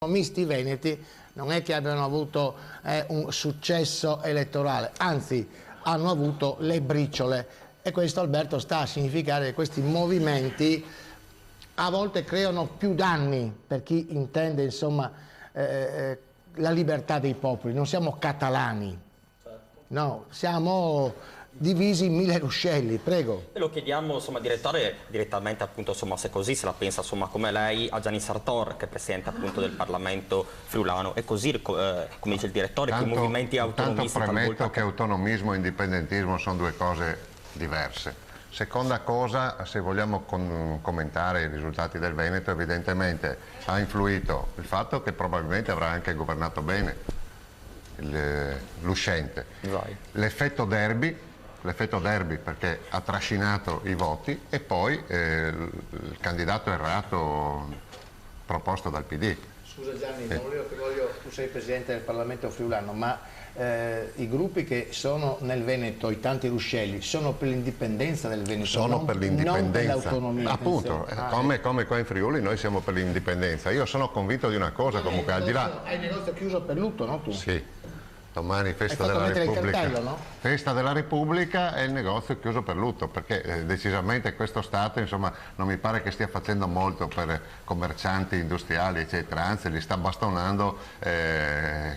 Misti veneti non è che abbiano avuto un successo elettorale, anzi hanno avuto le briciole, e questo, Alberto, sta a significare che questi movimenti a volte creano più danni per chi intende, insomma, la libertà dei popoli. Non siamo catalani, no, siamo divisi in mille ruscelli. Prego. Lo chiediamo, insomma, direttore, direttamente, appunto, insomma, se così se la pensa, insomma, come lei, a Gianni Sartor, che è presidente, appunto, del Parlamento friulano. E così, come dice il direttore, che i movimenti autonomisti... Tanto premetto che autonomismo e indipendentismo sono due cose diverse. Seconda cosa, se vogliamo commentare i risultati del Veneto, evidentemente ha influito il fatto che probabilmente avrà anche governato bene l'uscente. L'effetto derby perché ha trascinato i voti, e poi il candidato errato proposto dal PD. Scusa Gianni, tu sei presidente del Parlamento friulano, ma i gruppi che sono nel Veneto, i tanti ruscelli, sono per l'indipendenza del Veneto? Sono per l'indipendenza, non per l'autonomia. appunto, come qua in Friuli noi siamo per l'indipendenza. Io sono convinto di una cosa, comunque, al di là... Hai il negozio chiuso per lutto, no tu? Sì. Domani festa della mettere Repubblica. il cartello, no? Festa della Repubblica e il negozio chiuso per lutto, perché decisamente questo Stato, insomma, non mi pare che stia facendo molto per commercianti, industriali, eccetera, anzi li sta bastonando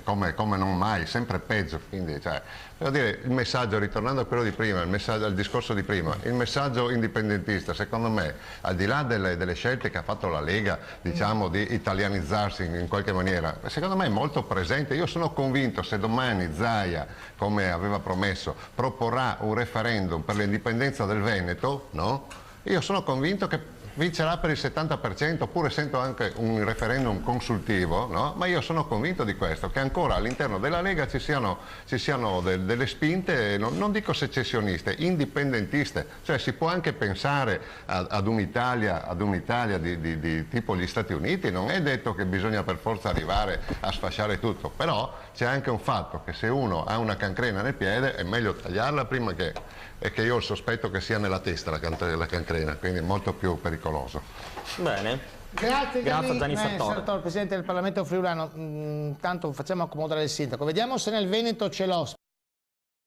come non mai, sempre peggio. Quindi, cioè, devo dire, il messaggio, ritornando a quello di prima, al discorso di prima, il messaggio indipendentista, secondo me, al di là delle scelte che ha fatto la Lega, diciamo, di italianizzarsi in qualche maniera, secondo me è molto presente. Io sono convinto, se domani Zaia, come aveva promesso, proporrà un referendum per l'indipendenza del Veneto, no? Io sono convinto che vincerà per il 70%, oppure sento anche un referendum consultivo, no? Ma io sono convinto di questo, che ancora all'interno della Lega ci siano delle spinte, non dico secessioniste, indipendentiste, cioè si può anche pensare ad un'Italia di tipo gli Stati Uniti, non è detto che bisogna per forza arrivare a sfasciare tutto, però c'è anche un fatto che se uno ha una cancrena nel piede è meglio tagliarla prima e che io ho il sospetto che sia nella testa la cancrena, quindi è molto più pericoloso. Bene. Grazie Gianni Sartor, presidente del Parlamento friulano. Intanto facciamo accomodare il sindaco. Vediamo se nel Veneto c'è l'ospite.